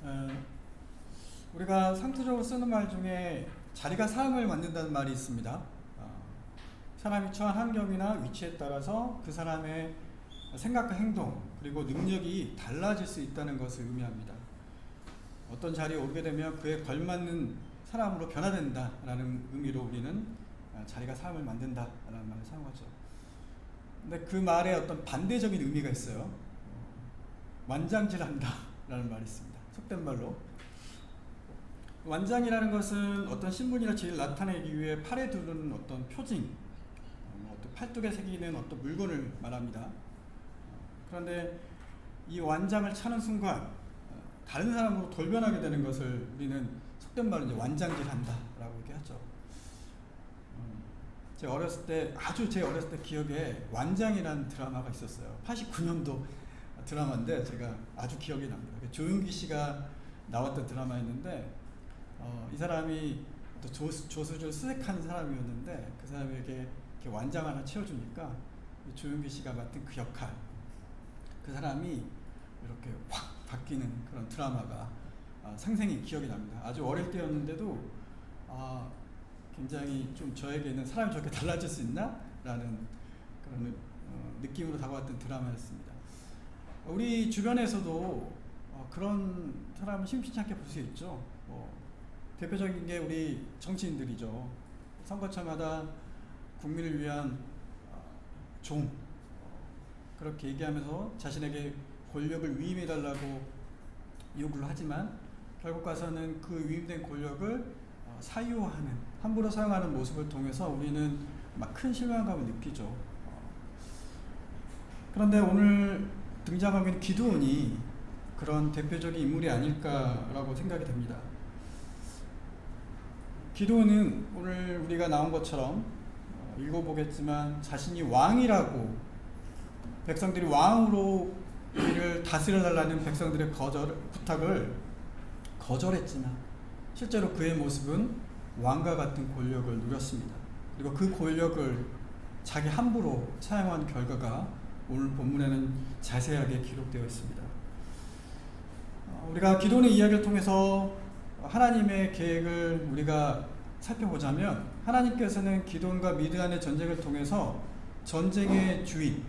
어, 우리가 상투적으로 쓰는 말 중에 자리가 사람을 만든다는 말이 있습니다. 사람이 처한 환경이나 위치에 따라서 그 사람의 생각과 행동 그리고 능력이 달라질 수 있다는 것을 의미합니다. 어떤 자리에 오게 되면 그에 걸맞는 사람으로 변화된다라는 의미로 우리는 자리가 사람을 만든다라는 말을 사용하죠. 근데 그 말에 어떤 반대적인 의미가 있어요. 완장질한다라는 말이 있습니다. 속된 말로. 완장이라는 것은 어떤 신분이나 지위를 나타내기 위해 팔에 두르는 어떤 표징, 어떤 팔뚝에 새기는 어떤 물건을 말합니다. 그런데 이 완장을 차는 순간 다른 사람으로 돌변하게 되는 것을 우리는 속된 말로 이제 완장질한다라고 얘기하죠. 제가 어렸을 때, 아주 제 어렸을 때 기억에 완장이라는 드라마가 있었어요. 89년도 드라마인데 제가 아주 기억이 납니다. 조윤기 씨가 나왔던 드라마였는데 이 사람이 또 조수를 수색한 사람이었는데 그 사람에게 이렇게 완장 하나 채워주니까 조윤기 씨가 맡은 그 역할, 그 사람이 이렇게 확 바뀌는 그런 드라마가 생생히 기억이 납니다. 아주 어릴 때였는데도 굉장히 좀 저에게는 사람이 저렇게 달라질 수 있나? 라는 그런 느낌으로 다가왔던 드라마였습니다. 우리 주변에서도 그런 사람을 심심치 않게 볼 수 있죠. 대표적인 게 우리 정치인들이죠. 선거철마다 국민을 위한 종, 그렇게 얘기하면서 자신에게 권력을 위임해달라고 요구를 하지만 결국 가서는 그 위임된 권력을 사유하는, 함부로 사용하는 모습을 통해서 우리는 막 큰 실망감을 느끼죠. 그런데 오늘 등장하고 있는 기드온이 그런 대표적인 인물이 아닐까라고 생각이 됩니다. 기드온은 오늘 우리가 나온 것처럼 읽어보겠지만 자신이 왕이라고, 백성들이 왕으로 우리를 다스려달라는 백성들의 부탁을 거절했지만 실제로 그의 모습은 왕과 같은 권력을 누렸습니다. 그리고 그 권력을 자기 함부로 사용한 결과가 오늘 본문에는 자세하게 기록되어 있습니다. 우리가 기드온의 이야기를 통해서 하나님의 계획을 우리가 살펴보자면 하나님께서는 기드온과 미드안의 전쟁을 통해서 전쟁의 주인,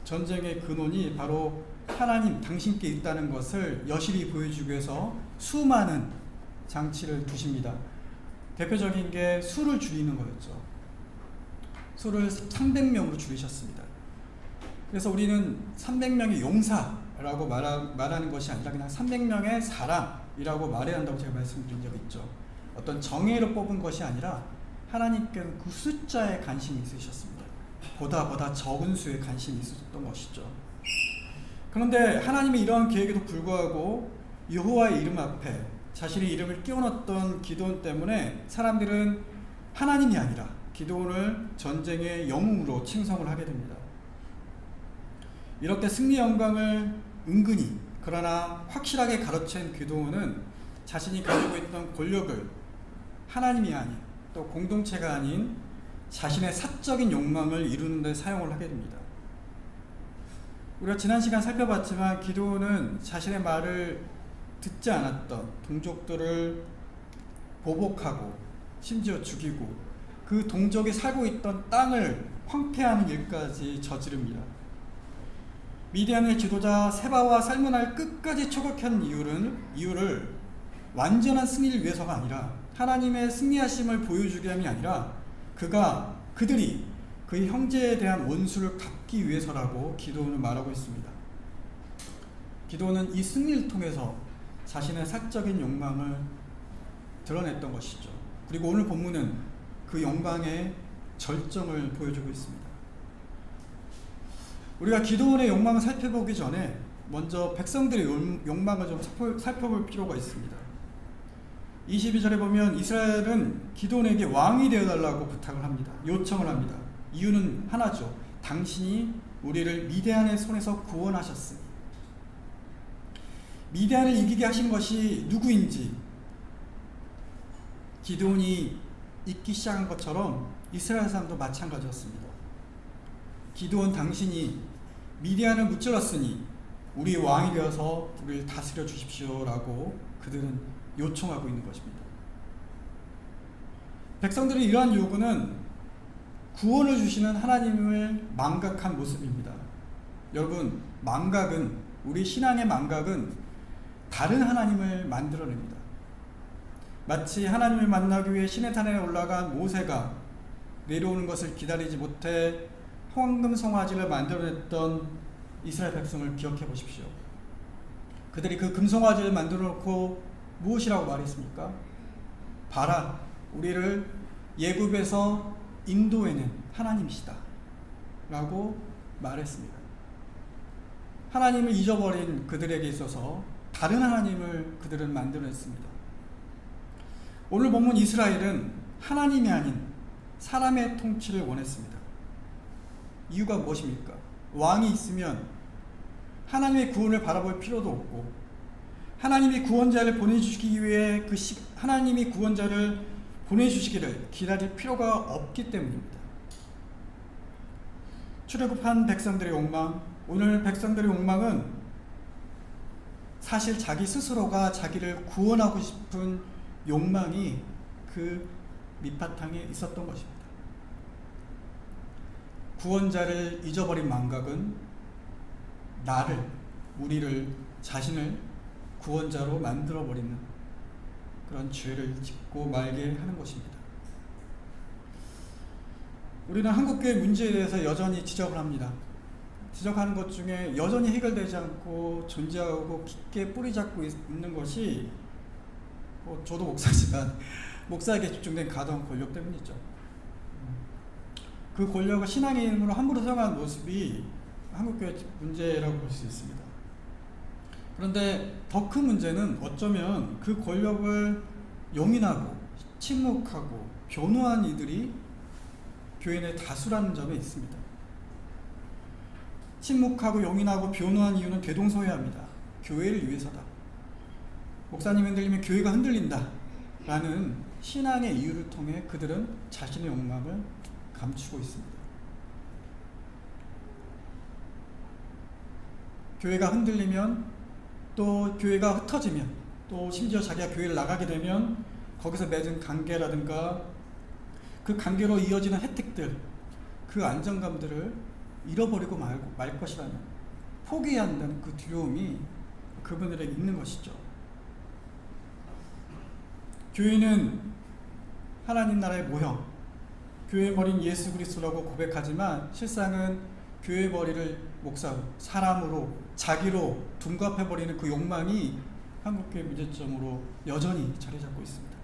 전쟁의 근원이 바로 하나님 당신께 있다는 것을 여실히 보여주기 위해서 수많은 장치를 두십니다. 대표적인 게 수를 줄이는 거였죠. 수를 300명으로 줄이셨습니다. 그래서 우리는 300명의 용사라고 말하는 것이 아니라 그냥 300명의 사람이라고 말해야 한다고 제가 말씀드린 적이 있죠. 어떤 정예로 뽑은 것이 아니라 하나님께는 그 숫자에 관심이 있으셨습니다. 보다 적은 수에 관심이 있었던 것이죠. 그런데 하나님의 이러한 계획에도 불구하고 여호와의 이름 앞에 자신의 이름을 끼워넣었던 기드온 때문에 사람들은 하나님이 아니라 기드온을 전쟁의 영웅으로 칭송을 하게 됩니다. 이렇게 승리 영광을 은근히 그러나 확실하게 가로챈 기드온은 자신이 가지고 있던 권력을 하나님이 아닌, 또 공동체가 아닌 자신의 사적인 욕망을 이루는 데 사용을 하게 됩니다. 우리가 지난 시간 살펴봤지만 기드온은 자신의 말을 듣지 않았던 동족들을 보복하고 심지어 죽이고 그 동족이 살고 있던 땅을 황폐하는 일까지 저지릅니다. 미디안의 지도자 세바와 살문을 끝까지 초격한 이유를 완전한 승리를 위해서가 아니라 하나님의 승리하심을 보여주기 함이 아니라 그들이 그의 형제에 대한 원수를 갚기 위해서라고 기드온은 말하고 있습니다. 기드온은 이 승리를 통해서 자신의 사적인 욕망을 드러냈던 것이죠. 그리고 오늘 본문은 그 영광의 절정을 보여주고 있습니다. 우리가 기드온의 욕망을 살펴보기 전에 먼저 백성들의 욕망을 좀 살펴볼 필요가 있습니다. 22절에 보면 이스라엘은 기드온에게 왕이 되어달라고 부탁을 합니다. 요청을 합니다. 이유는 하나죠. 당신이 우리를 미디안의 손에서 구원하셨으니. 미디안을 이기게 하신 것이 누구인지 기드온이 잊기 시작한 것처럼 이스라엘 사람도 마찬가지였습니다. 기드온 당신이 미디안을 무찔렀으니 우리 왕이 되어서 우리를 다스려 주십시오라고 그들은 요청하고 있는 것입니다. 백성들의 이러한 요구는 구원을 주시는 하나님을 망각한 모습입니다. 여러분, 망각은, 우리 신앙의 망각은 다른 하나님을 만들어냅니다. 마치 하나님을 만나기 위해 시내산에 올라간 모세가 내려오는 것을 기다리지 못해 황금 송아지를 만들어냈던 이스라엘 백성을 기억해 보십시오. 그들이 그 금송아지를 만들어 놓고 무엇이라고 말했습니까? 봐라, 우리를 예굽에서 인도해낸 하나님이시다 라고 말했습니다. 하나님을 잊어버린 그들에게 있어서 다른 하나님을 그들은 만들어냈습니다. 오늘 본문 이스라엘은 하나님이 아닌 사람의 통치를 원했습니다. 이유가 무엇입니까? 왕이 있으면 하나님의 구원을 바라볼 필요도 없고, 하나님이 구원자를 보내주시기 위해 하나님이 구원자를 보내주시기를 기다릴 필요가 없기 때문입니다. 출애굽한 백성들의 욕망, 오늘 백성들의 욕망은 사실 자기 스스로가 자기를 구원하고 싶은 욕망이 그 밑바탕에 있었던 것입니다. 구원자를 잊어버린 망각은 우리를, 자신을 구원자로 만들어버리는 그런 죄를 짓고 말게 하는 것입니다. 우리는 한국교회 문제에 대해서 여전히 지적을 합니다. 지적하는 것 중에 여전히 해결되지 않고 존재하고 깊게 뿌리 잡고 있는 것이 저도 목사지만 목사에게 집중된 가정 권력 때문이죠. 그 권력을 신앙의 이름으로 함부로 사용하는 모습이 한국교회 문제라고 볼 수 있습니다. 그런데 더 큰 문제는 어쩌면 그 권력을 용인하고 침묵하고 변호한 이들이 교회 내 다수라는 점에 있습니다. 침묵하고 용인하고 변호한 이유는 대동소이합니다. 교회를 위해서다. 목사님 흔들리면 교회가 흔들린다 라는 신앙의 이유를 통해 그들은 자신의 욕망을 감추고 있습니다. 교회가 흔들리면, 또 교회가 흩어지면, 또 심지어 자기가 교회를 나가게 되면 거기서 맺은 관계라든가 그 관계로 이어지는 혜택들, 그 안정감들을 잃어버리고 말 것이라는, 포기해야 한다는 그 두려움이 그분들에게 있는 것이죠. 교회는 하나님 나라의 모형, 교회 머리는 예수 그리스도라고 고백하지만 실상은 교회 머리를 목사로, 사람으로, 자기로 둔갑해버리는 그 욕망이 한국교회 문제점으로 여전히 자리 잡고 있습니다.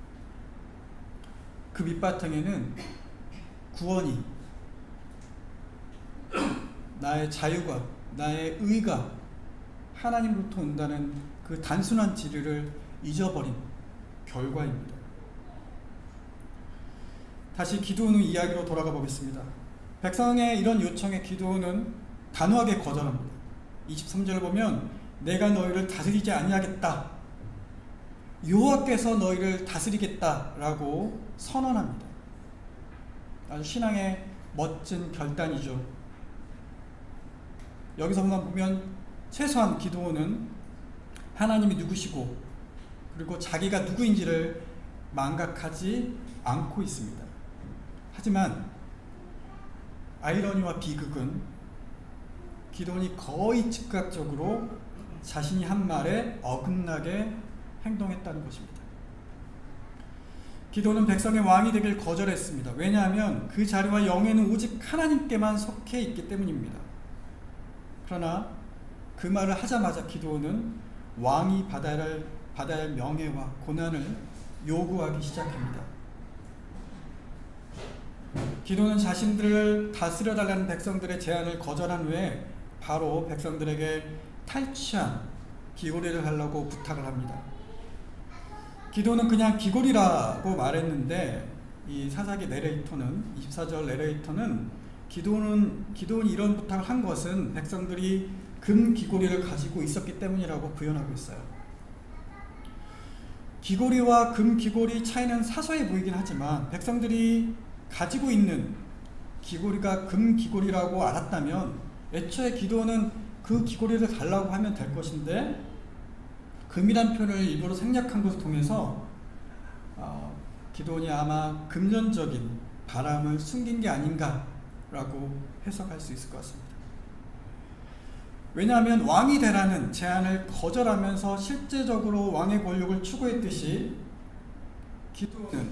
그 밑바탕에는 구원이, 나의 자유가, 나의 의가 하나님으로부터 온다는 그 단순한 진리를 잊어버린 결과입니다. 다시 기드온의 이야기로 돌아가 보겠습니다. 백성의 이런 요청에 기드온은 단호하게 거절합니다. 23절을 보면 내가 너희를 다스리지 아니하겠다, 여호와께서 너희를 다스리겠다라고 선언합니다. 아주 신앙의 멋진 결단이죠. 여기서만 보면 최소한 기드온은 하나님이 누구시고 그리고 자기가 누구인지를 망각하지 않고 있습니다. 하지만 아이러니와 비극은 기드온이 거의 즉각적으로 자신이 한 말에 어긋나게 행동했다는 것입니다. 기드온은 백성의 왕이 되길 거절했습니다. 왜냐하면 그 자리와 영예는 오직 하나님께만 속해 있기 때문입니다. 그러나 그 말을 하자마자 기드온은 왕이 받아야 할 명예와 고난을 요구하기 시작합니다. 기드온은 자신들을 다스려달라는 백성들의 제안을 거절한 후에 바로 백성들에게 탈취한 귀고리를 하려고 부탁을 합니다. 기드온은 그냥 귀고리라고 말했는데 이 사사기 내레이터는, 24절 내레이터는 기드온이 이런 부탁을 한 것은 백성들이 금 귀고리를 가지고 있었기 때문이라고 부연하고 있어요. 귀고리와 금 귀고리 차이는 사소해 보이긴 하지만 백성들이 가지고 있는 귀고리가 금 귀고리라고 알았다면 애초에 기드온은 그 귀고리를 달라고 하면 될 것인데 금이란 표현을 일부러 생략한 것을 통해서 기드온이 아마 금전적인 바람을 숨긴 게 아닌가라고 해석할 수 있을 것 같습니다. 왜냐하면 왕이 되라는 제안을 거절하면서 실제적으로 왕의 권력을 추구했듯이 기드온은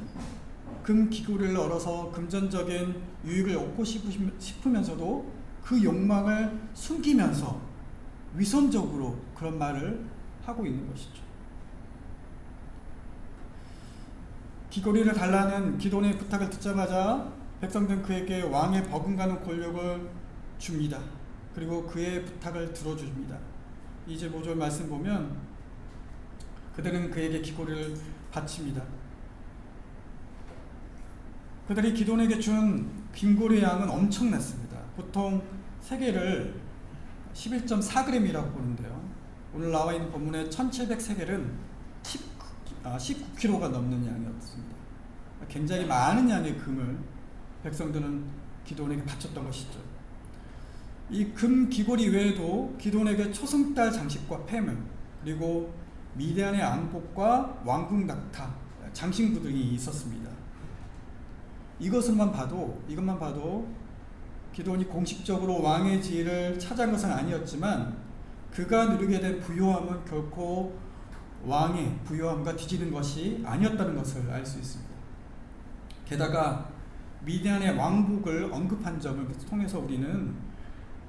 금 귀고리를 얻어서 금전적인 유익을 얻고 싶으면서도 그 욕망을 숨기면서 위선적으로 그런 말을 하고 있는 것이죠. 귀고리를 달라는 기드온의 부탁을 듣자마자 백성들은 그에게 왕의 버금가는 권력을 줍니다. 그리고 그의 부탁을 들어줍니다. 2절 5절 말씀 보면 그들은 그에게 귀고리를 바칩니다. 그들이 기드온에게 준 귀고리의 양은 엄청났습니다. 보통 세겔을 11.4g이라고 보는데요. 오늘 나와 있는 본문의 1700세겔은 19kg가 넘는 양이었습니다. 굉장히 많은 양의 금을 백성들은 기드온에게 바쳤던 것이죠. 이 금 귀고리 외에도 기드온에게 초승달 장식과 폐물, 그리고 미디안의 안복과 왕궁 낙타, 장신구 등이 있었습니다. 이것만 봐도 기드온이 공식적으로 왕의 지위를 차지한 것은 아니었지만 그가 누리게 된 부요함은 결코 왕의 부요함과 뒤지는 것이 아니었다는 것을 알 수 있습니다. 게다가 미디안의 왕복을 언급한 점을 통해서 우리는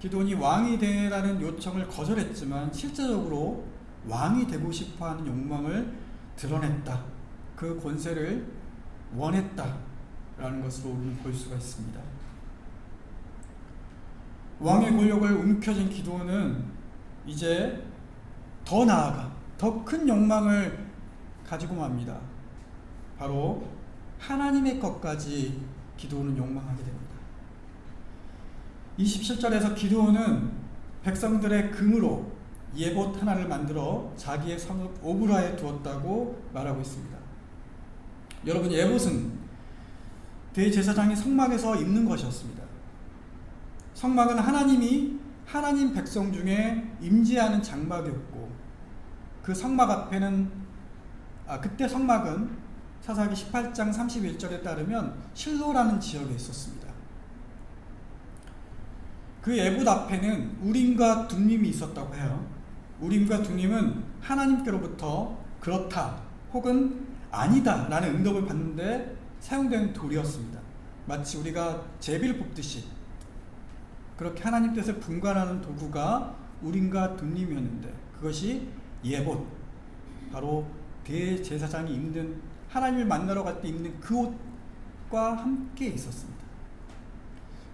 기드온이 왕이 되라는 요청을 거절했지만 실제적으로 왕이 되고 싶어하는 욕망을 드러냈다. 그 권세를 원했다라는 것으로 우리는 볼 수가 있습니다. 왕의 권력을 움켜쥔 기드온은 이제 더 나아가 더 큰 욕망을 가지고 맙니다. 바로 하나님의 것까지 기드온은 욕망하게 됩니다. 27절에서 기드온은 백성들의 금으로 예봇 하나를 만들어 자기의 성읍 오브라에 두었다고 말하고 있습니다. 여러분, 예봇은 대제사장이 성막에서 입는 것이었습니다. 성막은 하나님 백성 중에 임재하는 장막이었고, 그 성막 앞에는 그때 성막은 사사기 18장 31절에 따르면 실로라는 지역에 있었습니다. 그 예봇 앞에는 우림과 둠림이 있었다고 해요. 우림과 둠림은 하나님께로부터 그렇다 혹은 아니다 라는 응답을 받는데 사용되는 돌이었습니다. 마치 우리가 제비를 뽑듯이 그렇게 하나님 뜻을 분간하는 도구가 우림과 둠림이었는데, 그것이 예봇, 바로 대제사장이 입는, 하나님을 만나러 갈 때 입는 그 옷과 함께 있었습니다.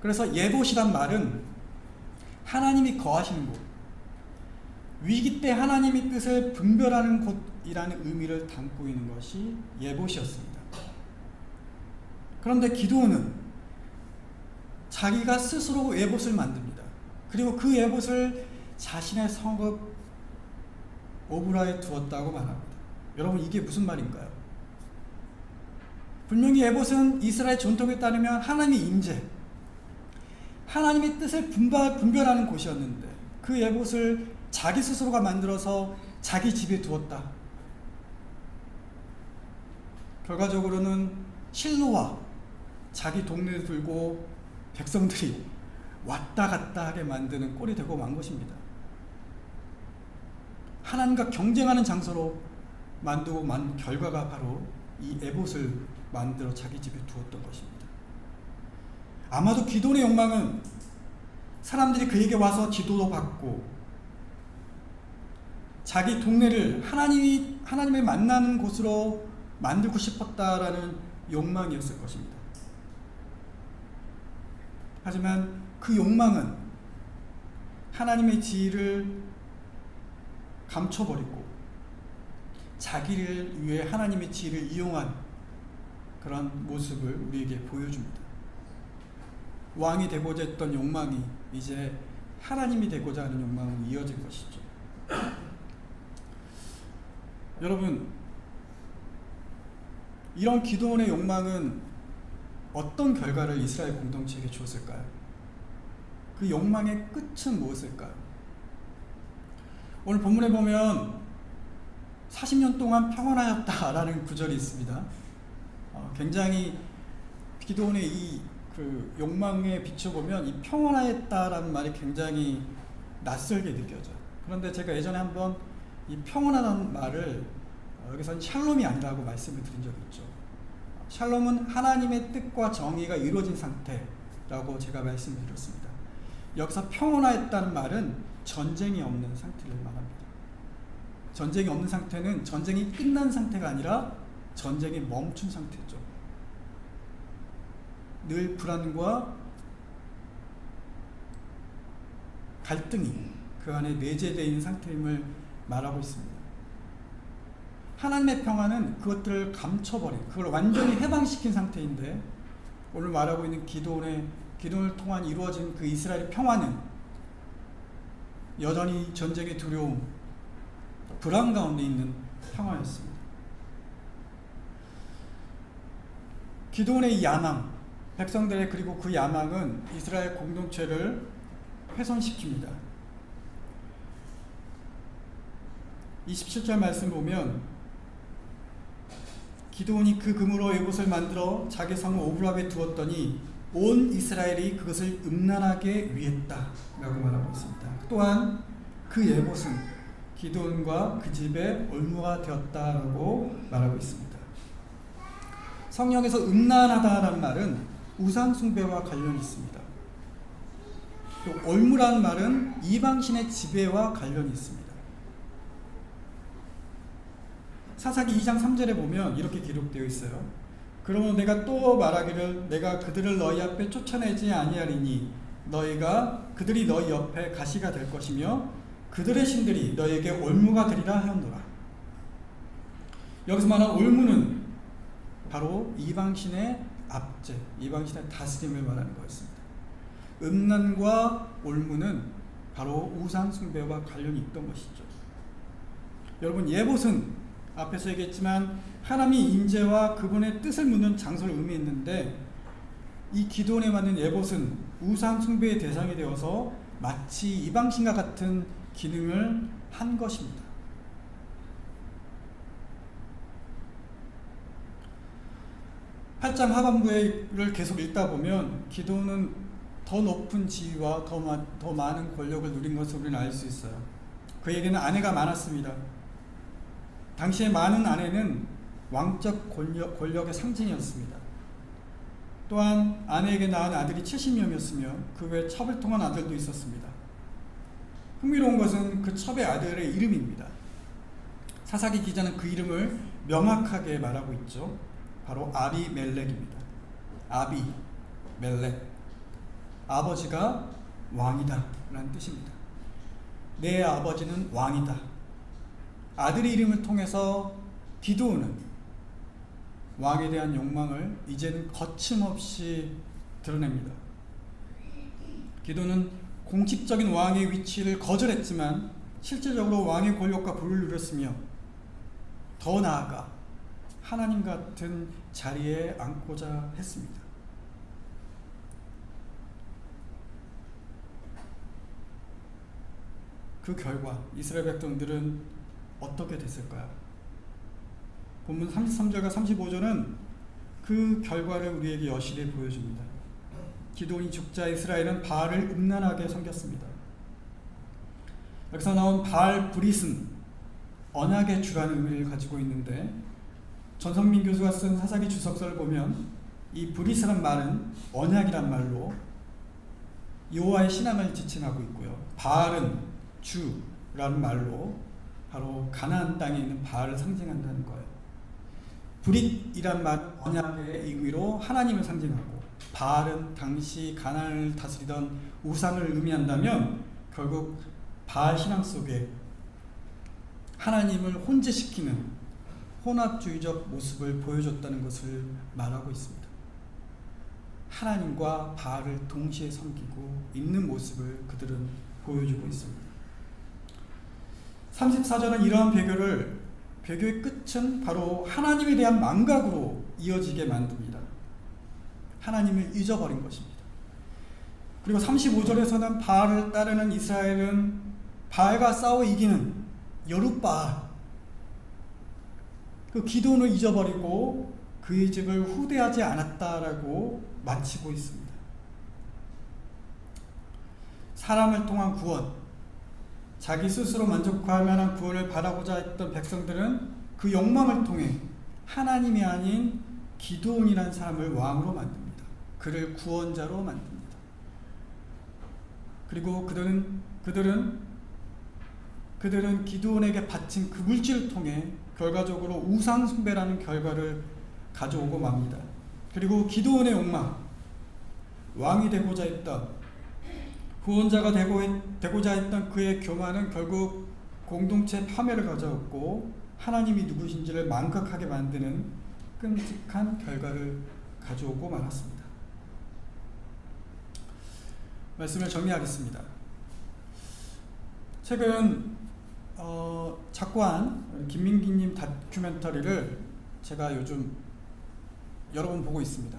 그래서 예봇이란 말은 하나님이 거하시는 곳, 위기 때 하나님의 뜻을 분별하는 곳이라는 의미를 담고 있는 것이 예봇이었습니다. 그런데 기드온은 자기가 스스로 예봇을 만듭니다. 그리고 그 예봇을 자신의 성읍 오브라에 두었다고 말합니다. 여러분, 이게 무슨 말인가요? 분명히 예봇은 이스라엘 전통에 따르면 하나님의 임재, 하나님의 뜻을 분별하는 곳이었는데 그 예봇을 자기 스스로가 만들어서 자기 집에 두었다. 결과적으로는 실로와 자기 동네를 들고 백성들이 왔다 갔다 하게 만드는 꼴이 되고 만 것입니다. 하나님과 경쟁하는 장소로 만들고 만 결과가 바로 이 에봇을 만들어 자기 집에 두었던 것입니다. 아마도 기드온의 욕망은 사람들이 그에게 와서 기도도 받고 자기 동네를 하나님을 만나는 곳으로 만들고 싶었다라는 욕망이었을 것입니다. 하지만 그 욕망은 하나님의 지위를 감춰버리고 자기를 위해 하나님의 지위를 이용한 그런 모습을 우리에게 보여줍니다. 왕이 되고자 했던 욕망이 이제 하나님이 되고자 하는 욕망으로 이어진 것이죠. 여러분, 이런 기드온의 욕망은 어떤 결과를 이스라엘 공동체에게 주었을까요? 그 욕망의 끝은 무엇일까요? 오늘 본문에 보면 40년 동안 평안하였다라는 구절이 있습니다. 굉장히 기도원의 이 욕망에 비춰보면 이 평안하였다라는 말이 굉장히 낯설게 느껴져요. 그런데 제가 예전에 한번 이 평안하다는 말을 여기서는 샬롬이 아니라고 말씀을 드린 적이 있죠. 샬롬은 하나님의 뜻과 정의가 이루어진 상태라고 제가 말씀을 드렸습니다. 여기서 평온하였다는 말은 전쟁이 없는 상태를 말합니다. 전쟁이 없는 상태는 전쟁이 끝난 상태가 아니라 전쟁이 멈춘 상태죠. 늘 불안과 갈등이 그 안에 내재되어 있는 상태임을 말하고 있습니다. 하나님의 평안은 그것들을 감춰버린, 그걸 완전히 해방시킨 상태인데, 오늘 말하고 있는 기도원을 통한 이루어진 그 이스라엘의 평안은 여전히 전쟁의 두려움, 불안 가운데 있는 평화였습니다. 기도원의 야망, 백성들의 그리고 그 야망은 이스라엘 공동체를 훼손시킵니다. 27절 말씀 보면 기드온이 그 금으로 에봇을 만들어 자기 성 오브랍에 두었더니 온 이스라엘이 그것을 음란하게 위했다 라고 말하고 있습니다. 또한 그 에봇은 기드온과 그 집의 올무가 되었다라고 말하고 있습니다. 성경에서 음란하다라는 말은 우상 숭배와 관련이 있습니다. 또 올무라는 말은 이방신의 지배와 관련이 있습니다. 사사기 2장 3절에 보면 이렇게 기록되어 있어요. 그러면 내가 또 말하기를 내가 그들을 너희 앞에 쫓아내지 아니하리니 그들이 너희 옆에 가시가 될 것이며 그들의 신들이 너희에게 올무가 되리라 하였노라. 여기서 말하는 올무는 바로 이방신의 압제, 이방신의 다스림을 말하는 거였습니다. 음란과 올무는 바로 우상 숭배와 관련이 있던 것이죠. 여러분, 예봇은 앞에서 얘기했지만 하나님의 임재와 그분의 뜻을 묻는 장소를 의미했는데, 이 기도원에 맞는 예봇은 우상 숭배의 대상이 되어서 마치 이방신과 같은 기능을 한 것입니다. 8장 하반부를 계속 읽다 보면 기도원은 더 높은 지위와 더 많은 권력을 누린 것을 우리는 알 수 있어요. 그에게는 아내가 많았습니다. 당시에 많은 아내는 왕적 권력의 상징이었습니다. 또한 아내에게 낳은 아들이 70명이었으며 그 외에 첩을 통한 아들도 있었습니다. 흥미로운 것은 그 첩의 아들의 이름입니다. 사사기 기자는 그 이름을 명확하게 말하고 있죠. 바로 아비멜렉입니다. 아비멜렉, 아버지가 왕이다 라는 뜻입니다. 내 아버지는 왕이다. 아들의 이름을 통해서 기드온은 왕에 대한 욕망을 이제는 거침없이 드러냅니다. 기드온은 공식적인 왕의 위치를 거절했지만 실질적으로 왕의 권력과 부를 누렸으며 더 나아가 하나님 같은 자리에 앉고자 했습니다. 그 결과 이스라엘 백성들은 어떻게 됐을까요? 본문 33절과 35절은 그 결과를 우리에게 여실히 보여줍니다. 기드온이 죽자 이스라엘은 바알을 음란하게 섬겼습니다. 여기서 나온 바알 브릿은 언약의 주라는 의미를 가지고 있는데, 전성민 교수가 쓴 사사기 주석서를 보면 이 브릿이란 말은 언약이란 말로 여호와의 신앙을 지칭하고 있고요. 바알은 주라는 말로 바로 가나안 땅에 있는 바알을 상징한다는 거예요. 브릿이란 말은 언약의 의미로 하나님을 상징하고, 바알은 당시 가나안을 다스리던 우상을 의미한다면 결국 바알 신앙 속에 하나님을 혼재시키는 혼합주의적 모습을 보여줬다는 것을 말하고 있습니다. 하나님과 바알을 동시에 섬기고 있는 모습을 그들은 보여주고 있습니다. 34절은 이러한 배교의 끝은 바로 하나님에 대한 망각으로 이어지게 만듭니다. 하나님을 잊어버린 것입니다. 그리고 35절에서는 바알을 따르는 이스라엘은 바알과 싸워 이기는 여룻바알, 그 기도원을 잊어버리고 그의 집을 후대하지 않았다라고 마치고 있습니다. 사람을 통한 구원, 자기 스스로 만족할 만한 구원을 바라고자 했던 백성들은 그 욕망을 통해 하나님이 아닌 기드온이라는 사람을 왕으로 만듭니다. 그를 구원자로 만듭니다. 그리고 그들은 기드온에게 바친 그 물질을 통해 결과적으로 우상숭배라는 결과를 가져오고 맙니다. 그리고 기드온의 욕망, 왕이 되고자 했던, 구원자가 되고자 했던 그의 교만은 결국 공동체 파멸을 가져왔고 하나님이 누구신지를 망각하게 만드는 끔찍한 결과를 가져오고 말았습니다. 말씀을 정리하겠습니다. 최근 작고한 김민기님 다큐멘터리를 제가 요즘 여러 번 보고 있습니다.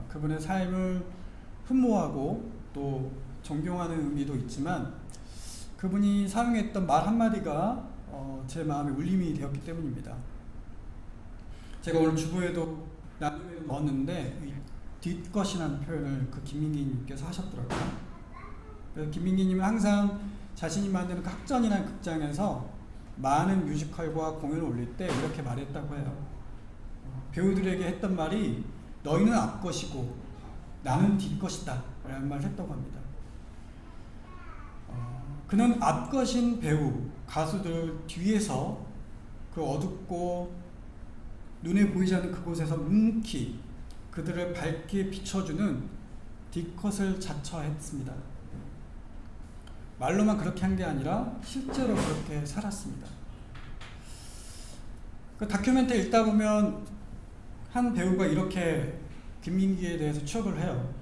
그분의 삶을 흠모하고 또 존경하는 의미도 있지만 그분이 사용했던 말 한마디가 제 마음에 울림이 되었기 때문입니다. 제가 오늘 주보에도 나눔에 넣었는데 뒷것이라는 표현을 그 김민기님께서 하셨더라고요. 김민기님은 항상 자신이 만드는 그 학전이라는 극장에서 많은 뮤지컬과 공연을 올릴 때 이렇게 말했다고 해요. 배우들에게 했던 말이 너희는 앞것이고 나는 뒷것이다 라는 말을 했다고 합니다. 그는 앞것인 배우, 가수들 뒤에서 그 어둡고 눈에 보이지 않는 그곳에서 묵묵히 그들을 밝게 비춰주는 뒷것을 자처했습니다. 말로만 그렇게 한 게 아니라 실제로 그렇게 살았습니다. 그 다큐멘터리 읽다 보면 한 배우가 이렇게 김민기에 대해서 추억을 해요.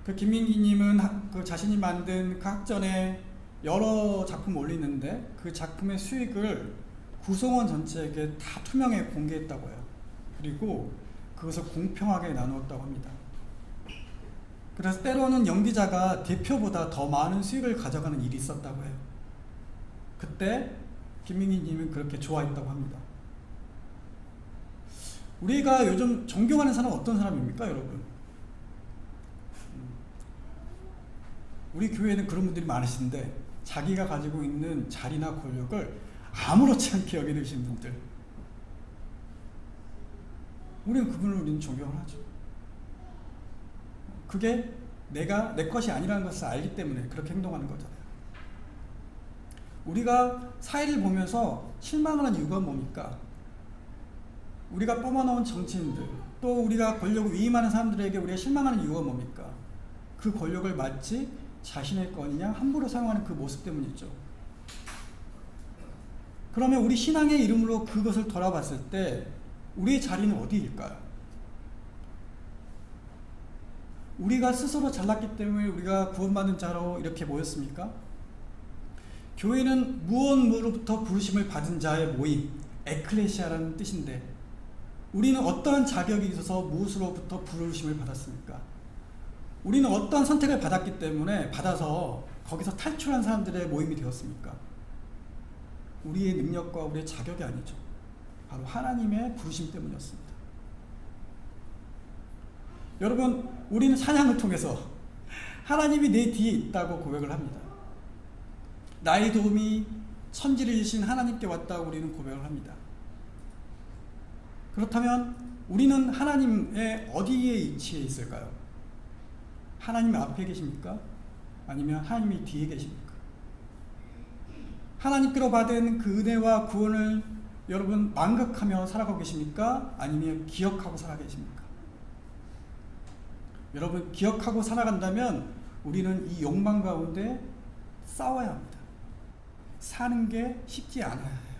그 김민기님은 그 자신이 만든 그 학전에 여러 작품을 올리는데 그 작품의 수익을 구성원 전체에게 다 투명하게 공개했다고 해요. 그리고 그것을 공평하게 나누었다고 합니다. 그래서 때로는 연기자가 대표보다 더 많은 수익을 가져가는 일이 있었다고 해요. 그때 김민기님은 그렇게 좋아했다고 합니다. 우리가 요즘 존경하는 사람은 어떤 사람입니까, 여러분? 우리 교회에는 그런 분들이 많으신데 자기가 가지고 있는 자리나 권력을 아무렇지 않게 여기시는 분들, 우리는 우리는 존경을 하죠. 그게 내 것이 아니라는 것을 알기 때문에 그렇게 행동하는 거잖아요. 우리가 사회를 보면서 실망하는 이유가 뭡니까? 우리가 뽑아놓은 정치인들, 또 우리가 권력을 위임하는 사람들에게 우리가 실망하는 이유가 뭡니까? 그 권력을 마치 자신의 것이냐 함부로 사용하는 그 모습 때문이죠. 그러면 우리 신앙의 이름으로 그것을 돌아봤을 때 우리의 자리는 어디일까요? 우리가 스스로 잘났기 때문에 우리가 구원받는 자로 이렇게 모였습니까? 교회는 무엇으로부터 부르심을 받은 자의 모임, 에클레시아라는 뜻인데 우리는 어떠한 자격이 있어서 무엇으로부터 부르심을 받았습니까? 우리는 어떠한 선택을 받았기 때문에 받아서 거기서 탈출한 사람들의 모임이 되었습니까? 우리의 능력과 우리의 자격이 아니죠. 바로 하나님의 부르심 때문이었습니다. 여러분, 우리는 찬양을 통해서 하나님이 내 뒤에 있다고 고백을 합니다. 나의 도움이 천지를 이신 하나님께 왔다고 우리는 고백을 합니다. 그렇다면 우리는 하나님의 어디에 위치해 있을까요? 하나님 앞에 계십니까? 아니면 하나님이 뒤에 계십니까? 하나님께로 받은 그 은혜와 구원을 여러분 망각하며 살아가고 계십니까? 아니면 기억하고 살아가 계십니까? 여러분, 기억하고 살아간다면 우리는 이 욕망 가운데 싸워야 합니다. 사는 게 쉽지 않아야 해요.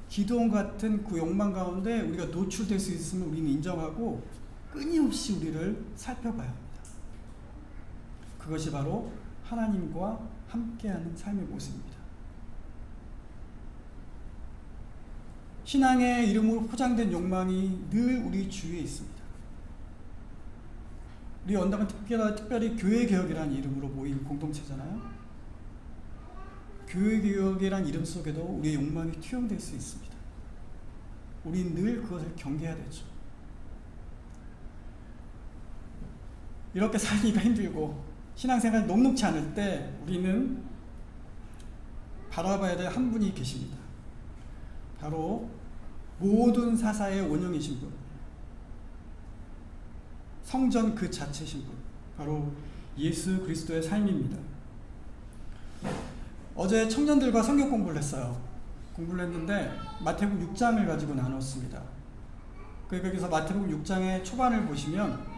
기드온 같은 그 욕망 가운데 우리가 노출될 수 있으면 우리는 인정하고 끊임없이 우리를 살펴봐야 합니다. 그것이 바로 하나님과 함께하는 삶의 모습입니다. 신앙의 이름으로 포장된 욕망이 늘 우리 주위에 있습니다. 우리 언덕은 특별히 교회개혁이라는 이름으로 모인 공동체잖아요. 교회개혁이라는 이름 속에도 우리의 욕망이 투영될 수 있습니다. 우리는 늘 그것을 경계해야 되죠. 이렇게 살기가 힘들고 신앙생활이 녹록지 않을 때 우리는 바라봐야 될 한 분이 계십니다. 바로 모든 사사의 원형이신 분, 성전 그 자체신 분, 바로 예수 그리스도의 삶입니다. 어제 청년들과 성경 공부를 했어요. 공부를 했는데 마태복음 6장을 가지고 나눴습니다. 거기서 마태복음 6장의 초반을 보시면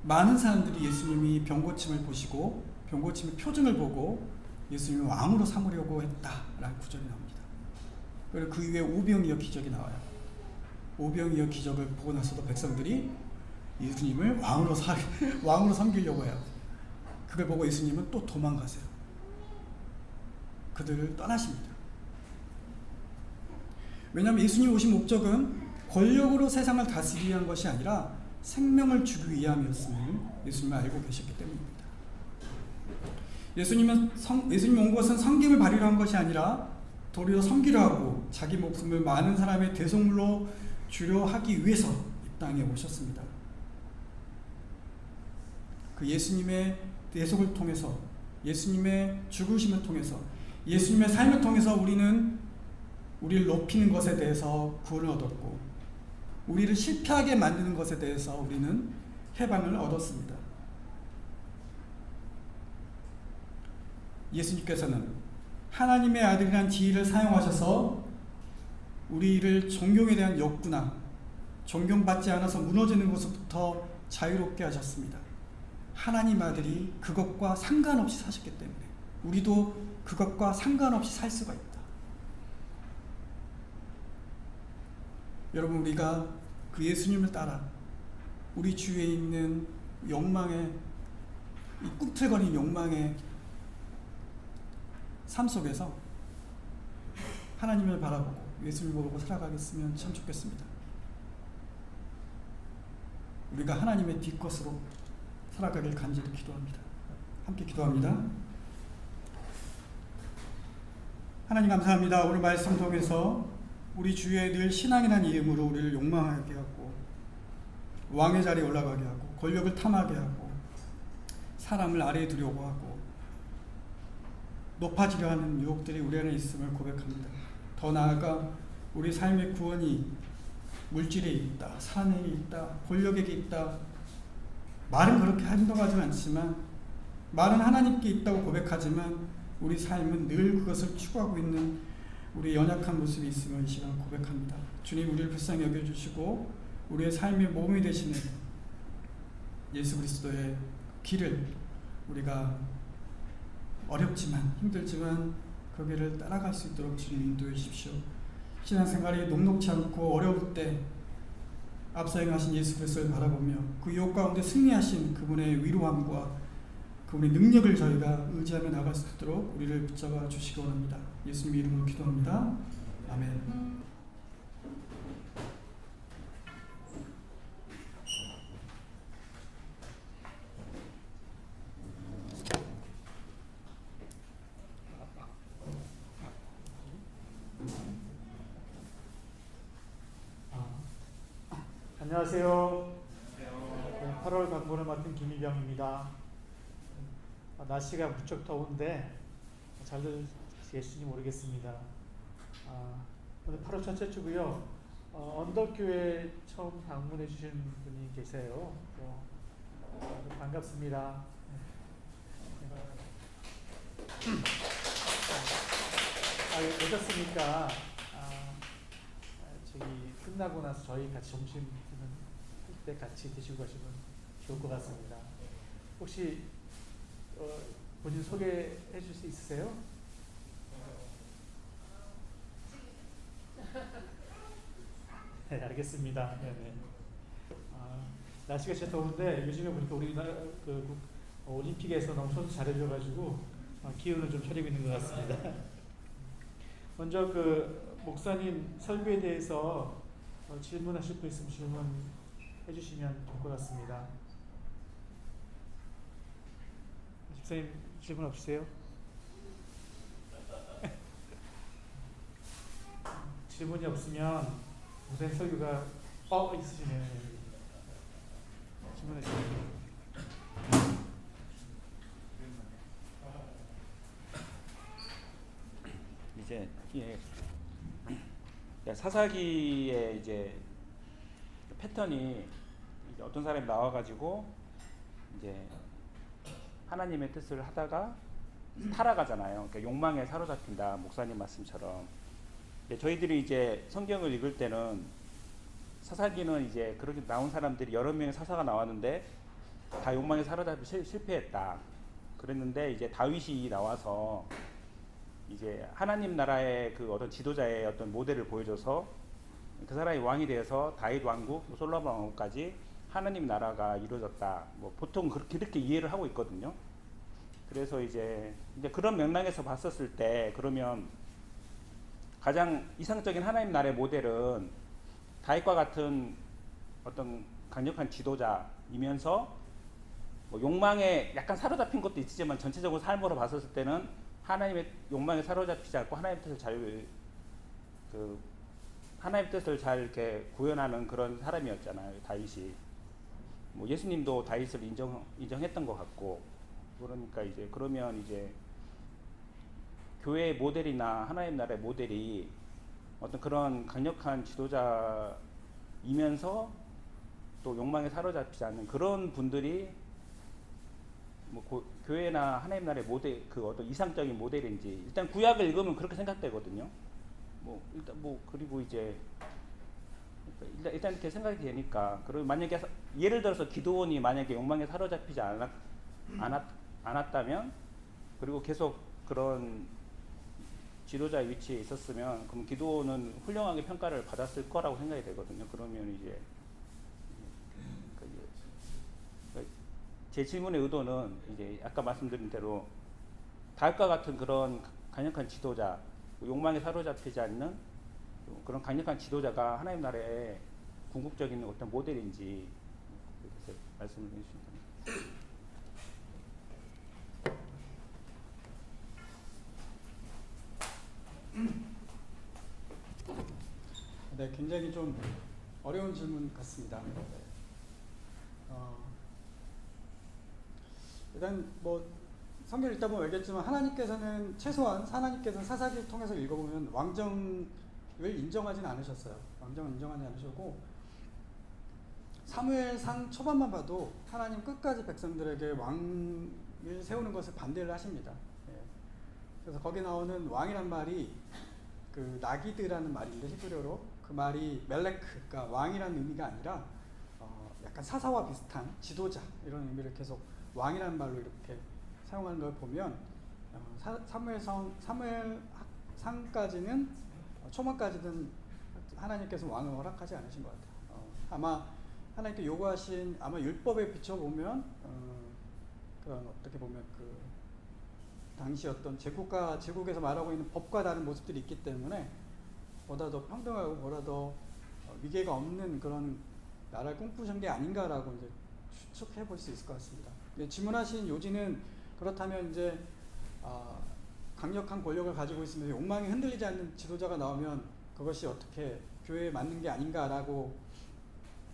많은 사람들이 예수님이 병고침을 보시고 병고침의 표징을 보고 예수님을 왕으로 삼으려고 했다라는 구절이 나옵니다. 그리고 그 이후에 오병이어 기적이 나와요. 오병이어 기적을 보고 나서도 백성들이 예수님을 왕으로 섬기려고 해요. 그걸 보고 예수님은 또 도망가세요. 그들을 떠나십니다. 왜냐하면 예수님 오신 목적은 권력으로 세상을 다스리기 위한 것이 아니라 생명을 주기 위함이었음을 예수님은 알고 계셨기 때문입니다. 예수님 온 것은 섬김을 받으려 한 것이 아니라 도리어 섬기려 하고 자기 목숨을 많은 사람의 대속물로 주려 하기 위해서 이 땅에 오셨습니다. 그 예수님의 대속을 통해서, 예수님의 죽으심을 통해서, 예수님의 삶을 통해서 우리는 우리를 높이는 것에 대해서 구원을 얻었고, 우리를 실패하게 만드는 것에 대해서 우리는 해방을 얻었습니다. 예수님께서는 하나님의 아들이라는 지위를 사용하셔서 우리를 존경에 대한 욕구나 존경받지 않아서 무너지는 것부터 자유롭게 하셨습니다. 하나님 아들이 그것과 상관없이 사셨기 때문에 우리도 그것과 상관없이 살 수가 있다. 여러분, 우리가 그 예수님을 따라 우리 주위에 있는 욕망의, 이 꿈틀거리는 욕망의 삶 속에서 하나님을 바라보고 예수님을 보고 살아가겠으면 참 좋겠습니다. 우리가 하나님의 뒷것으로 살아가길 간절히 기도합니다. 함께 기도합니다. 하나님 감사합니다. 오늘 말씀 통해서 우리 주위에 늘 신앙이라는 이름으로 우리를 욕망하게 하고 왕의 자리에 올라가게 하고 권력을 탐하게 하고 사람을 아래에 두려고 하고 높아지려 하는 유혹들이 우리 안에 있음을 고백합니다. 더 나아가 우리 삶의 구원이 물질에 있다, 사람에게 있다, 권력에게 있다. 말은 그렇게 행동하지 않지만, 말은 하나님께 있다고 고백하지만 우리 삶은 늘 그것을 추구하고 있는 우리의 연약한 모습이 있음을 이 시간 고백합니다. 주님, 우리를 불쌍히 여겨주시고 우리의 삶의 몸이 되시는 예수 그리스도의 길을 우리가 어렵지만 힘들지만 그 길을 따라갈 수 있도록 주님 인도해 주십시오. 신앙생활이 녹록지 않고 어려울 때 앞서 행하신 예수 그리스도를 바라보며 그 유혹 가운데 승리하신 그분의 위로함과 그분의 능력을 저희가 의지하며 나갈 수 있도록 우리를 붙잡아 주시기 원합니다. 예수님 이름으로 기도합니다. 아멘. 안녕하세요. 8월 강본을 맡은 김희병입니다. 날씨가 무척 더운데 잘 들으시겠는지 모르겠습니다. 오늘 8월 첫째 주고요. 언덕교회 처음 방문해 주신 분이 계세요. 반갑습니다. 오셨으니까 저기 끝나고 나서 저희 같이 점심 때 같이 드시고 가시면 좋을 것 같습니다. 혹시 본인 소개해 줄 수 있으세요? 네, 알겠습니다. 네네. 날씨가 진짜 더운데 요즘에 보니까 우리나라 올림픽에서 너무 선수 잘해줘가지고 기운을 좀 차리고 있는 것 같습니다. 먼저 목사님 설교에 대해서 질문하실 분 있으면 질문해 주시면 될 것 같습니다. 목사님 질문 없으세요? 질문이 없으면 목사님 설교가 있으시네요. 질문해 주세요. 이제 사사기의 이제 패턴이 이제 어떤 사람이 나와가지고 이제 하나님의 뜻을 하다가 타락하잖아요. 그러니까 욕망에 사로잡힌다, 목사님 말씀처럼. 저희들이 이제 성경을 읽을 때는 사사기는 이제 그렇게 나온 사람들이 여러 명의 사사가 나왔는데 다 욕망에 사로잡혀 실패했다. 그랬는데 이제 다윗이 나와서 이제 하나님 나라의 그 어떤 지도자의 어떤 모델을 보여줘서 그 사람이 왕이 되어서 다윗 왕국, 솔로몬 왕국까지 하나님 나라가 이루어졌다. 뭐 보통 그렇게 이해를 하고 있거든요. 그래서 이제 그런 맥락에서 봤었을 때 그러면 가장 이상적인 하나님 나라의 모델은 다윗과 같은 어떤 강력한 지도자이면서 뭐 욕망에 약간 사로잡힌 것도 있지만 전체적으로 삶으로 봤었을 때는 하나님의 욕망에 사로잡히지 않고 하나님의 뜻을 잘 이렇게 구현하는 그런 사람이었잖아요, 다윗이. 뭐 예수님도 다윗을 인정했던 것 같고, 그러니까 그러면 이제 교회의 모델이나 하나님 나라의 모델이 어떤 그런 강력한 지도자이면서 또 욕망에 사로잡히지 않는 그런 분들이 뭐 교회나 하나님 나라의 모델, 그 어떤 이상적인 모델인지 일단 구약을 읽으면 그렇게 생각되거든요. 그리고 이제 일단 이렇게 생각이 되니까, 그리고 만약에 예를 들어서 기드온이 만약에 욕망에 사로잡히지 않았다면, 그리고 계속 그런 지도자의 위치에 있었으면, 그럼 기드온은 훌륭하게 평가를 받았을 거라고 생각이 되거든요. 그러면 이제 제 질문의 의도는 이제 아까 말씀드린 대로 다윗과 같은 그런 강력한 지도자, 욕망에 사로잡히지 않는 그런 강력한 지도자가 하나님 나라의 궁극적인 어떤 모델인지 그래서 말씀을 해주십니다. 네, 굉장히 좀 어려운 질문 같습니다. 일단 뭐 성경 읽다 보면 알겠지만 하나님께서는 사사기를 통해서 읽어보면 왕정을 인정하지는 않으셨어요. 왕정을 인정하지 않으셨고, 사무엘상 초반만 봐도 하나님 끝까지 백성들에게 왕을 세우는 것을 반대를 하십니다. 그래서 거기 나오는 왕이란 말이 그 나기드라는 말인데, 히브리어로 그 말이 멜레크, 그러니까 왕이라는 의미가 아니라 약간 사사와 비슷한 지도자 이런 의미를 계속 왕이라는 말로 이렇게 사용하는 걸 보면 사무엘상까지는 초반까지는 하나님께서 왕을 허락하지 않으신 것 같아요. 아마 하나님께 요구하신 아마 율법에 비춰보면 그런 어떻게 보면 그 당시 어떤 제국에서 말하고 있는 법과 다른 모습들이 있기 때문에 보다 더 평등하고 보다 더 위계가 없는 그런 나라를 꿈꾸신 게 아닌가라고 이제 추측해 볼 수 있을 것 같습니다. 질문하신 요지는 그렇다면 이제 강력한 권력을 가지고 있으면서 욕망이 흔들리지 않는 지도자가 나오면 그것이 어떻게 교회에 맞는 게 아닌가라고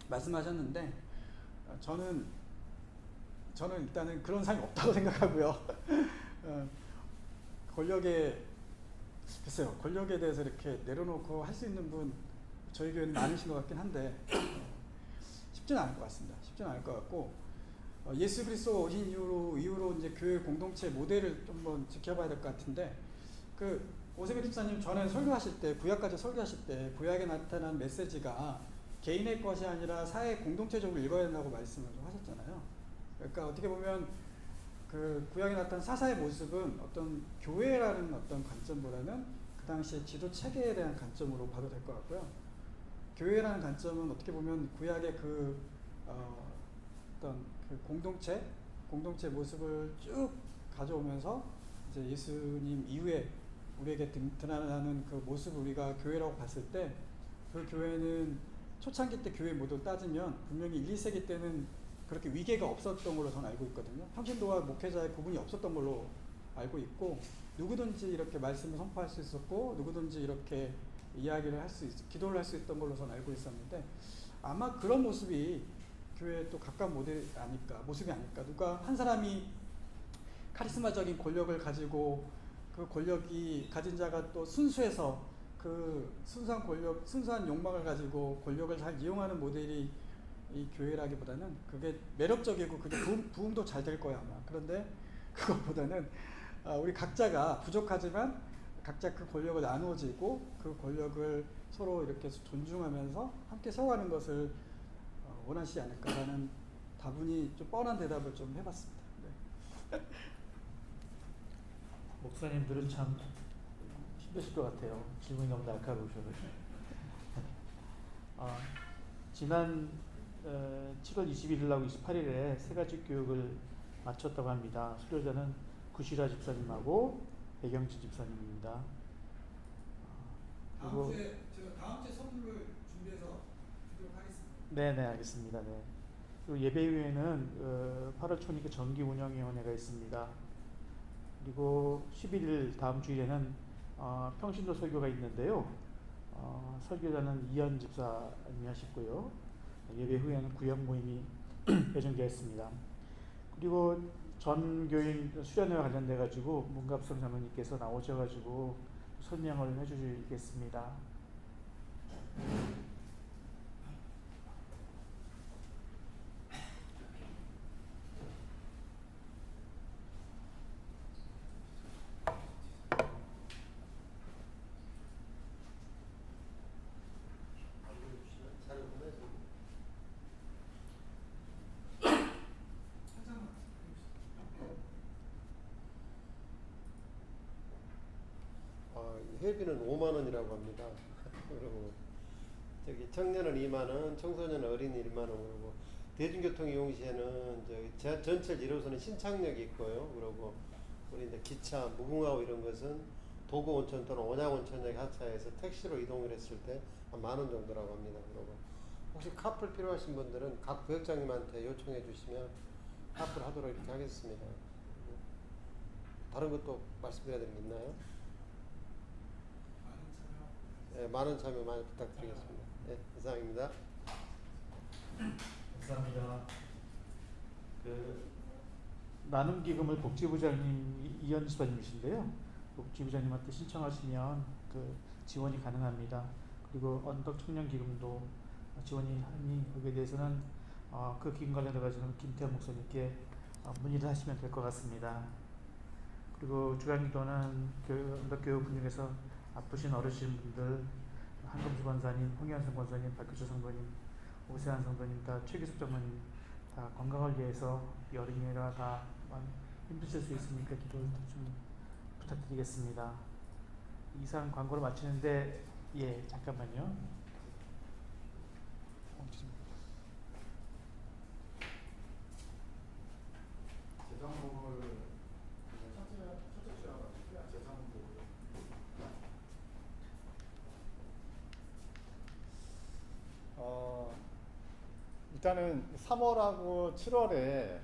말씀하셨는데, 저는 일단은 그런 사람이 없다고 생각하고요. 권력에 대해서 이렇게 내려놓고 할 수 있는 분 저희 교회는 많으신 것 같긴 한데 쉽지는 않을 것 같습니다. 쉽지는 않을 것 같고, 예수 그리스도 오신 이후로 이제 교회 공동체 모델을 한번 지켜봐야 될 것 같은데, 그 오세빈 집사님 전에 설교하실 때, 구약까지 설교하실 때 구약에 나타난 메시지가 개인의 것이 아니라 사회 공동체적으로 읽어야 된다고 말씀을 하셨잖아요. 그러니까 어떻게 보면 그 구약에 나타난 사사의 모습은 어떤 교회라는 어떤 관점보다는 그 당시의 지도 체계에 대한 관점으로 봐도 될 것 같고요. 교회라는 관점은 어떻게 보면 구약의 어떤 그 공동체 모습을 쭉 가져오면서 이제 예수님 이후에 우리에게 드러나는 그 모습을 우리가 교회라고 봤을 때, 그 교회는 초창기 때 교회 모두 따지면 분명히 1, 2세기 때는 그렇게 위계가 없었던 걸로 저는 알고 있거든요. 평신도와 목회자의 구분이 없었던 걸로 알고 있고 누구든지 이렇게 말씀을 선포할 수 있었고 누구든지 이렇게 이야기를 할 수 기도를 할 수 있던 걸로 저는 알고 있었는데 아마 그런 모습이 교회의 또 가까운 모습이 아닐까. 누가 한 사람이 카리스마적인 권력을 가지고 그 권력이 가진 자가 또 순수해서 그 순수한 욕망을 가지고 권력을 잘 이용하는 모델이 이 교회라기보다는 그게 매력적이고 그게 부흥도 잘 될 거야 아마. 그런데 그것보다는 우리 각자가 부족하지만 각자 그 권력을 나누어지고 그 권력을 서로 이렇게 존중하면서 함께 세워가는 것을 원하시지 않을까라는 다분히 좀 뻔한 대답을 좀 해봤습니다. 네. 목사님들은 참 힘드실 것 같아요. 질문이 너무 날카로우셔서. 지난 7월 21일하고 28일에 세 가지 교육을 마쳤다고 합니다. 수료자는 구시라 집사님하고 배경진 집사님입니다. 다음 주에 선물을 준비해서 드리도록 하겠습니다. 네네 알겠습니다. 네. 그리고 예배위에는 8월 초니까 정기운영위원회가 있습니다. 그리고 11일 다음 주일에는 평신도 설교가 있는데요. 설교자는 이현 집사님이 하시고요. 예배 후에는 구역 모임이 예정되어 있습니다. 그리고 전 교인 수련회와 관련돼 가지고 문갑성 장로님께서 나오셔 가지고 설명을 해주시겠습니다. 회비는 5만 원이라고 합니다. 그리고 저기 청년은 2만 원, 청소년 어린이 1만 원. 그리고 대중교통 이용 시에는 저기 전철 1호선은 신창역이 있고요. 그리고 우리 이제 기차, 무궁화호 이런 것은 도구 온천 또는 온양 온천역 하차해서 택시로 이동을 했을 때 한 만 원 정도라고 합니다. 그리고 혹시 카풀 필요하신 분들은 각 구역장님한테 요청해 주시면 카풀 하도록 이렇게 하겠습니다. 다른 것도 말씀드려야 되는 게 있나요? 네, 많은 참여 많이 부탁드리겠습니다. 네, 이상입니다. 감사합니다. 나눔 기금을 복지부장님 이현 집사님이신데요. 복지부장님한테 신청하시면 지원이 가능합니다. 그리고 언덕 청년 기금도 지원이 하니 거기에 대해서는 그 기금 관련해 가지고는 김태현 목사님께 문의를 하시면 될 것 같습니다. 그리고 주간기도는 언덕교육 중에서 아프신 어르신분들, 한금수 권사님, 홍현승 권사님, 박규철 성도님, 오세환 성도님, 다 최기숙 장로님 다 건강을 위해서 여름이라 다 힘드실 수 있으니까 기도를 좀 부탁드리겠습니다. 이상 광고를 마치는데 잠깐만요. 재정복을 첫째 주라고 재정복을 일단은 3월하고 7월에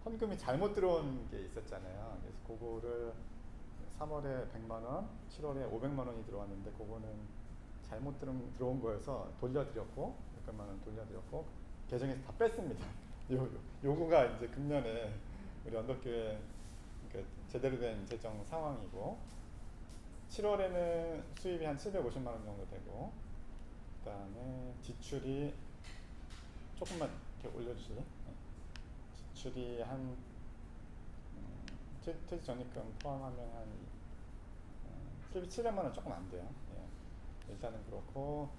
헌금이 잘못 들어온 게 있었잖아요. 그래서 그거를 3월에 100만원, 7월에 500만원이 들어왔는데 그거는 잘못 들어온 거여서 돌려드렸고, 600만원 돌려드렸고, 계정에서 다 뺐습니다. 요거가 이제 금년에 우리 언덕교회 제대로 된 재정 상황이고, 7월에는 수입이 한 750만원 정도 되고, 그 다음에 지출이 조금만 이렇게 올려주실래요? 지출이 한 퇴직 전입금 포함하면 한 700만원 조금 안 돼요. 일단은 그렇고,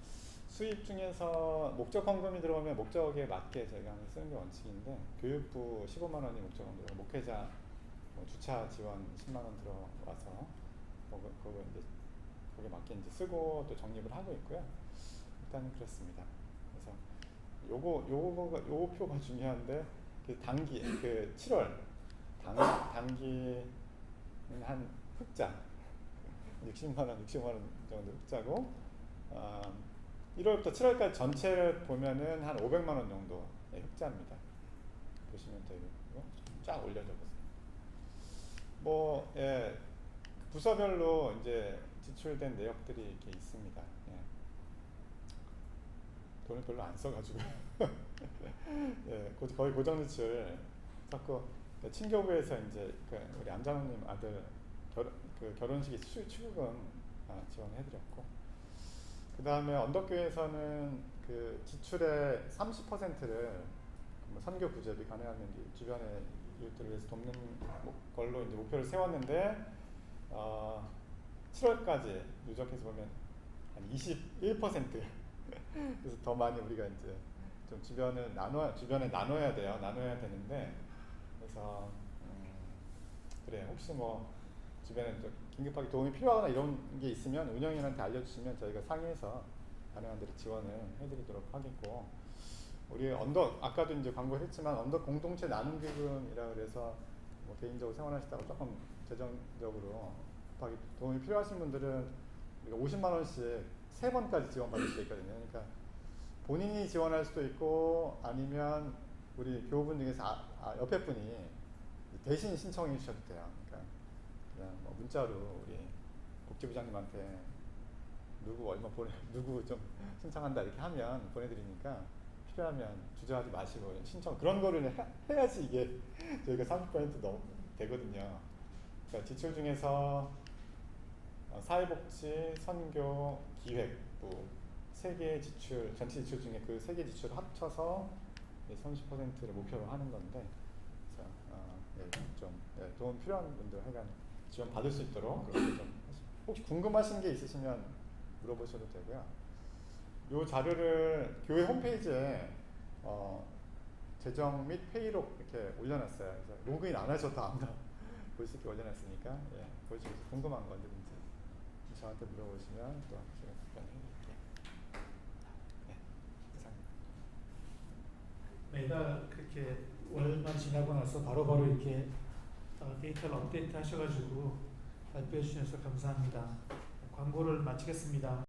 수입 중에서 목적 헌금이 들어오면 목적에 맞게 저희가 항상 쓰는 게 원칙인데, 교육부 15만원이 목적 헌금, 목회자 주차 지원 10만원 들어와서 그거 이제 거기에 맞게 이제 쓰고 또 적립을 하고 있고요. 일단은 그렇습니다. 그래서 요거 표가 중요한데, 단기 7월 단기는 한 흑자 60만원 정도 흑자고, 1월부터 7월까지 전체를 보면은 한 500만원 정도 흑자입니다. 보시면 되고 쫙 올려져 보세요. 뭐 예, 부서별로 이제 지출된 내역들이 이렇게 있습니다. 예. 돈을 별로 안 써가지고 예, 거의 고정 지출 자꾸 친교부에서 이제 우리 안장훈님 아들 결혼식이 축의금 지원해드렸고, 그 다음에 언덕교회에서는 그 지출의 30%를 선교 구제비 가능하면 주변의 이웃들을 위해서 돕는 걸로 이제 목표를 세웠는데 7월까지 누적해서 보면 한 21% 그래서 더 많이 우리가 이제 좀 주변에 나눠야 돼요. 나눠야 되는데, 그래서 그래, 혹시 뭐 주변에 좀 긴급하게 도움이 필요하거나 이런 게 있으면 운영인한테 알려주시면 저희가 상의해서 가능한 대로 지원을 해드리도록 하겠고, 우리 언덕 아까도 이제 광고를 했지만 언덕 공동체 나눔 기금이라 그래서 뭐 개인적으로 생활하시다가 조금 재정적으로 급하게 도움이 필요하신 분들은 우리가 50만 원씩 3번까지 지원받을 수 있거든요. 그러니까 본인이 지원할 수도 있고 아니면 우리 교우분 중에서 옆에 분이 대신 신청해 주셔도 돼요. 그러니까 그냥 뭐 문자로 우리 복지부장님한테 누구 좀 신청한다 이렇게 하면 보내드리니까 필요하면 주저하지 마시고 신청 그런 거를 해야지 이게 저희가 30% 되거든요. 그러니까 지출 중에서 사회복지, 선교, 기획부 3개의 지출, 전체 지출 중에 그 3개 지출을 합쳐서 30%를 목표로 하는 건데, 그래서 도움 필요한 분들 하여간 지원 받을 수 있도록 그렇게 좀 혹시 궁금하신 게 있으시면 물어보셔도 되고요. 이 자료를 교회 홈페이지에 재정 및 회의록 이렇게 올려놨어요. 그래서 로그인 안 하셔도 아무나 볼 수 있게 올려놨으니까 보시면서 궁금한 거 언제든지 저한테 물어보시면 또 제가 답변해드릴게요. 네, 이상입니다. 매달 그렇게 월만 지나고 나서 바로바로 이렇게 데이터를 업데이트 하셔가지고 발표해 주셔서 감사합니다. 광고를 마치겠습니다.